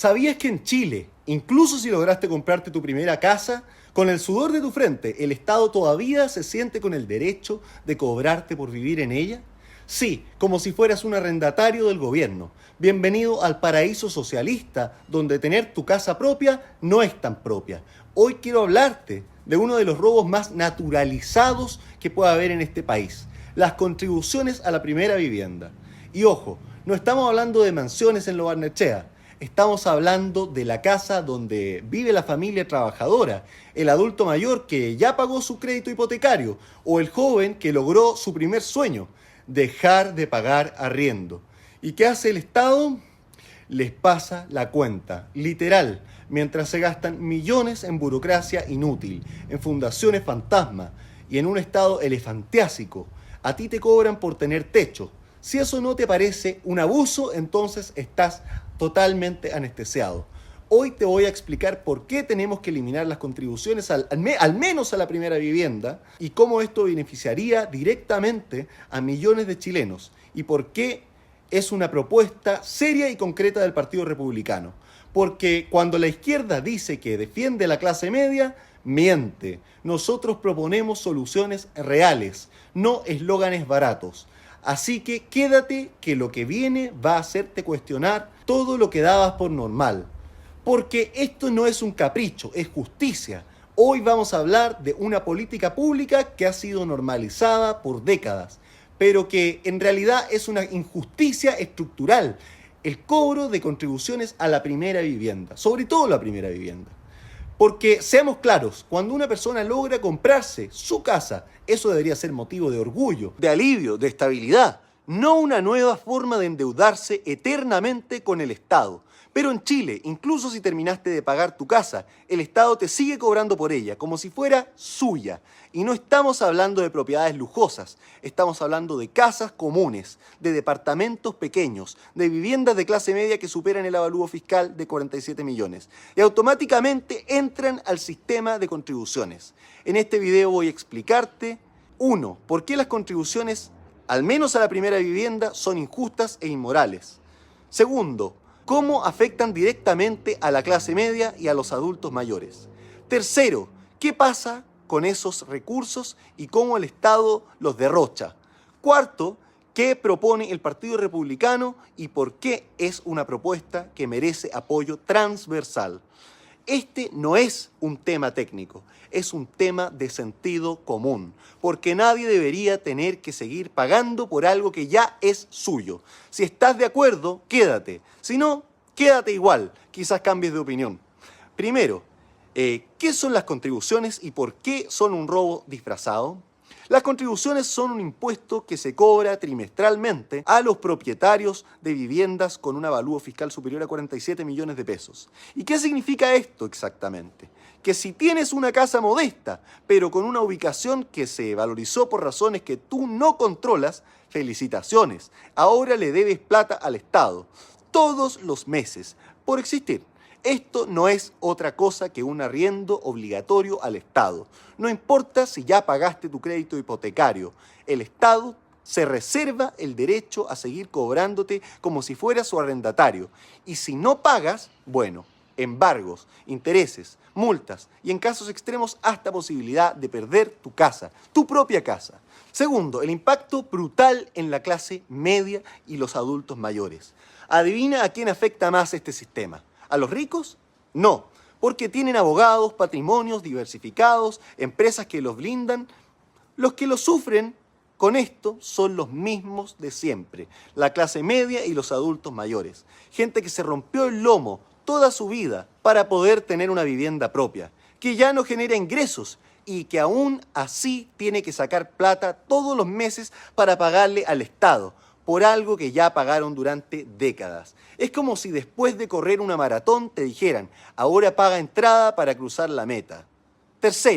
¿Sabías que en Chile, incluso si lograste comprarte tu primera casa, con el sudor de tu frente, el Estado todavía se siente con el derecho de cobrarte por vivir en ella? Sí, como si fueras un arrendatario del gobierno. Bienvenido al paraíso socialista, donde tener tu casa propia no es tan propia. Hoy quiero hablarte de uno de los robos más naturalizados que puede haber en este país: las contribuciones a la primera vivienda. Y ojo, no estamos hablando de mansiones en Lo Barnechea. Estamos hablando de la casa donde vive la familia trabajadora, el adulto mayor que ya pagó su crédito hipotecario o el joven que logró su primer sueño: dejar de pagar arriendo. ¿Y qué hace el Estado? Les pasa la cuenta, literal, mientras se gastan millones en burocracia inútil, en fundaciones fantasma y en un estado elefantiásico. A ti te cobran por tener techo. Si eso no te parece un abuso, entonces estás totalmente anestesiado. Hoy te voy a explicar por qué tenemos que eliminar las contribuciones al menos a la primera vivienda, y cómo esto beneficiaría directamente a millones de chilenos, y por qué es una propuesta seria y concreta del Partido Republicano. Porque cuando la izquierda dice que defiende a la clase media, miente. Nosotros proponemos soluciones reales, no eslóganes baratos. Así que quédate, que lo que viene va a hacerte cuestionar todo lo que dabas por normal. Porque esto no es un capricho, es justicia. Hoy vamos a hablar de una política pública que ha sido normalizada por décadas, pero que en realidad es una injusticia estructural: el cobro de contribuciones a la primera vivienda, sobre todo la primera vivienda. Porque, seamos claros, cuando una persona logra comprarse su casa, eso debería ser motivo de orgullo, de alivio, de estabilidad, no una nueva forma de endeudarse eternamente con el Estado. Pero en Chile, incluso si terminaste de pagar tu casa, el Estado te sigue cobrando por ella, como si fuera suya. Y no estamos hablando de propiedades lujosas, estamos hablando de casas comunes, de departamentos pequeños, de viviendas de clase media que superan el avalúo fiscal de 47 millones. Y automáticamente entran al sistema de contribuciones. En este video voy a explicarte: 1. ¿Por qué las contribuciones, al menos a la primera vivienda, son injustas e inmorales? 2. ¿Cómo afectan directamente a la clase media y a los adultos mayores? 3. ¿Qué pasa con esos recursos y cómo el Estado los derrocha? 4. ¿Qué propone el Partido Republicano y por qué es una propuesta que merece apoyo transversal? Este no es un tema técnico, es un tema de sentido común, porque nadie debería tener que seguir pagando por algo que ya es suyo. Si estás de acuerdo, quédate; si no, quédate igual, quizás cambies de opinión. Primero, ¿qué son las contribuciones y por qué son un robo disfrazado? Las contribuciones son un impuesto que se cobra trimestralmente a los propietarios de viviendas con un avalúo fiscal superior a 47 millones de pesos. ¿Y qué significa esto exactamente? Que si tienes una casa modesta, pero con una ubicación que se valorizó por razones que tú no controlas, felicitaciones, ahora le debes plata al Estado todos los meses por existir. Esto no es otra cosa que un arriendo obligatorio al Estado. No importa si ya pagaste tu crédito hipotecario, el Estado se reserva el derecho a seguir cobrándote como si fueras su arrendatario. Y si no pagas, bueno, embargos, intereses, multas y en casos extremos hasta posibilidad de perder tu casa, tu propia casa. 2. El impacto brutal en la clase media y los adultos mayores. Adivina a quién afecta más este sistema. ¿A los ricos? No, porque tienen abogados, patrimonios diversificados, empresas que los blindan. Los que lo sufren con esto son los mismos de siempre: la clase media y los adultos mayores. Gente que se rompió el lomo toda su vida para poder tener una vivienda propia, que ya no genera ingresos y que aún así tiene que sacar plata todos los meses para pagarle al Estado por algo que ya pagaron durante décadas. Es como si después de correr una maratón te dijeran: ahora paga entrada para cruzar la meta. 3.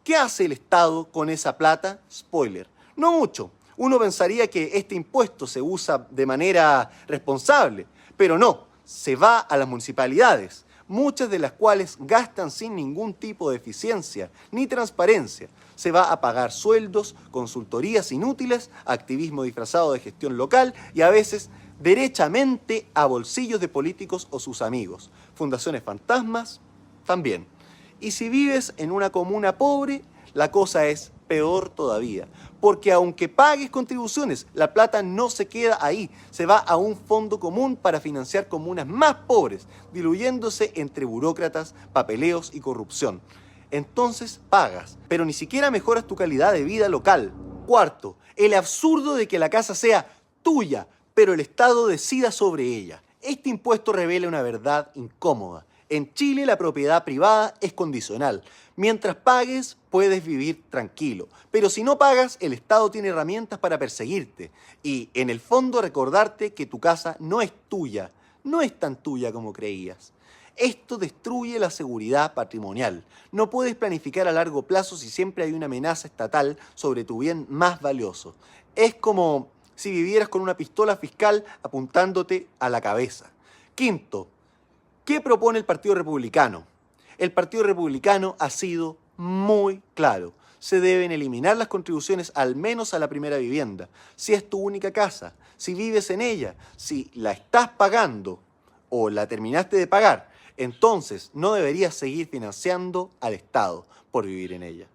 ¿Qué hace el Estado con esa plata? Spoiler: no mucho. Uno pensaría que este impuesto se usa de manera responsable, pero no, se va a las municipalidades, muchas de las cuales gastan sin ningún tipo de eficiencia ni transparencia. Se va a pagar sueldos, consultorías inútiles, activismo disfrazado de gestión local y a veces derechamente a bolsillos de políticos o sus amigos. Fundaciones fantasmas, también. Y si vives en una comuna pobre, la cosa es peor todavía. Porque aunque pagues contribuciones, la plata no se queda ahí. Se va a un fondo común para financiar comunas más pobres, diluyéndose entre burócratas, papeleos y corrupción. Entonces pagas, pero ni siquiera mejoras tu calidad de vida local. Cuarto, el absurdo de que la casa sea tuya, pero el Estado decida sobre ella. Este impuesto revela una verdad incómoda. En Chile la propiedad privada es condicional. Mientras pagues, puedes vivir tranquilo. Pero si no pagas, el Estado tiene herramientas para perseguirte. Y, en el fondo, recordarte que tu casa no es tuya. No es tan tuya como creías. Esto destruye la seguridad patrimonial. No puedes planificar a largo plazo si siempre hay una amenaza estatal sobre tu bien más valioso. Es como si vivieras con una pistola fiscal apuntándote a la cabeza. Quinto, ¿qué propone el Partido Republicano? El Partido Republicano ha sido muy claro. Se deben eliminar las contribuciones al menos a la primera vivienda. Si es tu única casa, si vives en ella, si la estás pagando o la terminaste de pagar, entonces no deberías seguir financiando al Estado por vivir en ella.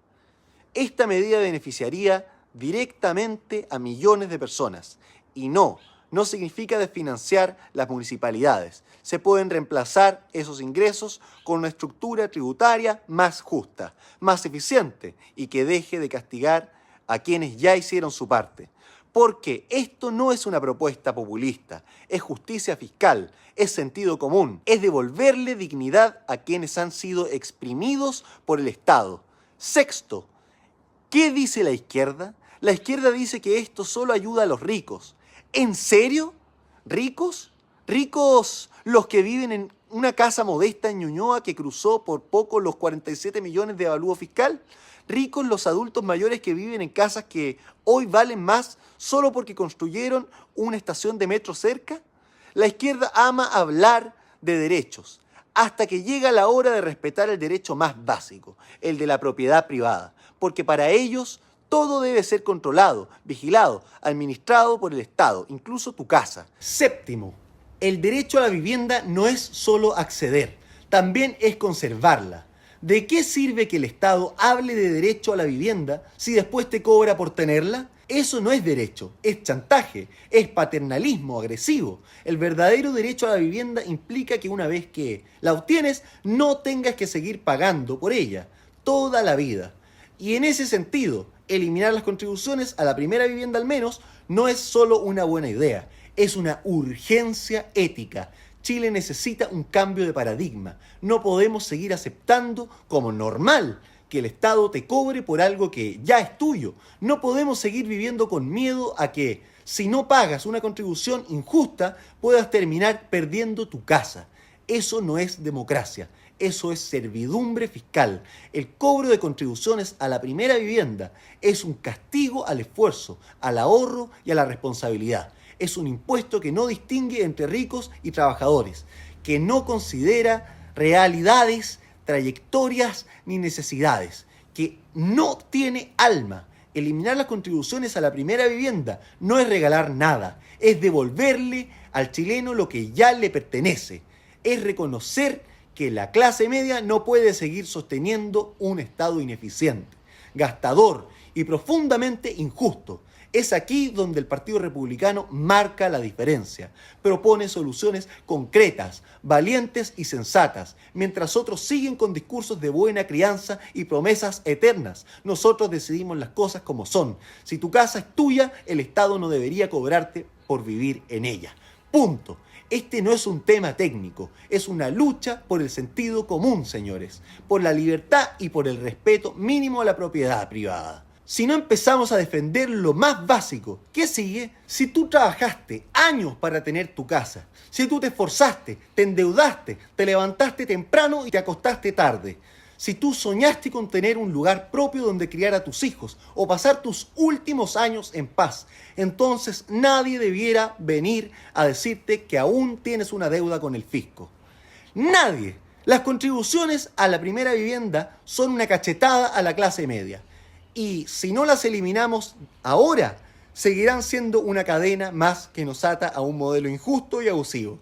Esta medida beneficiaría directamente a millones de personas y no significa desfinanciar las municipalidades. Se pueden reemplazar esos ingresos con una estructura tributaria más justa, más eficiente y que deje de castigar a quienes ya hicieron su parte. Porque esto no es una propuesta populista, es justicia fiscal, es sentido común, es devolverle dignidad a quienes han sido exprimidos por el Estado. Sexto, ¿qué dice la izquierda? La izquierda dice que esto solo ayuda a los ricos. ¿En serio? ¿Ricos? ¿Ricos los que viven en una casa modesta en Ñuñoa que cruzó por poco los 47 millones de avalúo fiscal? ¿Ricos los adultos mayores que viven en casas que hoy valen más solo porque construyeron una estación de metro cerca? La izquierda ama hablar de derechos, hasta que llega la hora de respetar el derecho más básico, el de la propiedad privada, porque para ellos todo debe ser controlado, vigilado, administrado por el Estado, incluso tu casa. Séptimo, el derecho a la vivienda no es solo acceder, también es conservarla. ¿De qué sirve que el Estado hable de derecho a la vivienda si después te cobra por tenerla? Eso no es derecho, es chantaje, es paternalismo agresivo. El verdadero derecho a la vivienda implica que una vez que la obtienes, no tengas que seguir pagando por ella toda la vida. Y en ese sentido, eliminar las contribuciones a la primera vivienda al menos no es solo una buena idea, es una urgencia ética. Chile necesita un cambio de paradigma. No podemos seguir aceptando como normal que el Estado te cobre por algo que ya es tuyo. No podemos seguir viviendo con miedo a que, si no pagas una contribución injusta, puedas terminar perdiendo tu casa. Eso no es democracia. Eso es servidumbre fiscal. El cobro de contribuciones a la primera vivienda es un castigo al esfuerzo, al ahorro y a la responsabilidad. Es un impuesto que no distingue entre ricos y trabajadores, que no considera realidades, trayectorias ni necesidades, que no tiene alma. Eliminar las contribuciones a la primera vivienda no es regalar nada, es devolverle al chileno lo que ya le pertenece, es reconocer que la clase media no puede seguir sosteniendo un Estado ineficiente, gastador y profundamente injusto. Es aquí donde el Partido Republicano marca la diferencia. Propone soluciones concretas, valientes y sensatas, mientras otros siguen con discursos de buena crianza y promesas eternas. Nosotros decidimos las cosas como son. Si tu casa es tuya, el Estado no debería cobrarte por vivir en ella. Punto. Este no es un tema técnico, es una lucha por el sentido común, señores, por la libertad y por el respeto mínimo a la propiedad privada. Si no empezamos a defender lo más básico, ¿qué sigue? Si tú trabajaste años para tener tu casa, si tú te esforzaste, te endeudaste, te levantaste temprano y te acostaste tarde, si tú soñaste con tener un lugar propio donde criar a tus hijos o pasar tus últimos años en paz, entonces nadie debiera venir a decirte que aún tienes una deuda con el fisco. Nadie. Las contribuciones a la primera vivienda son una cachetada a la clase media. Y si no las eliminamos ahora, seguirán siendo una cadena más que nos ata a un modelo injusto y abusivo.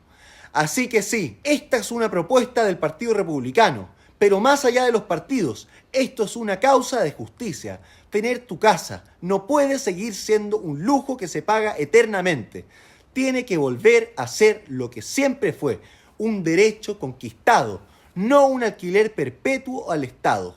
Así que sí, esta es una propuesta del Partido Republicano, pero más allá de los partidos, esto es una causa de justicia. Tener tu casa no puede seguir siendo un lujo que se paga eternamente. Tiene que volver a ser lo que siempre fue, un derecho conquistado, no un alquiler perpetuo al Estado.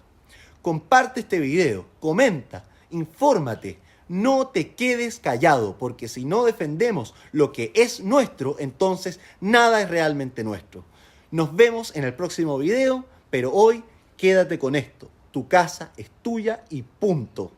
Comparte este video, comenta, infórmate, no te quedes callado, porque si no defendemos lo que es nuestro, entonces nada es realmente nuestro. Nos vemos en el próximo video, pero hoy quédate con esto. Tu casa es tuya y punto.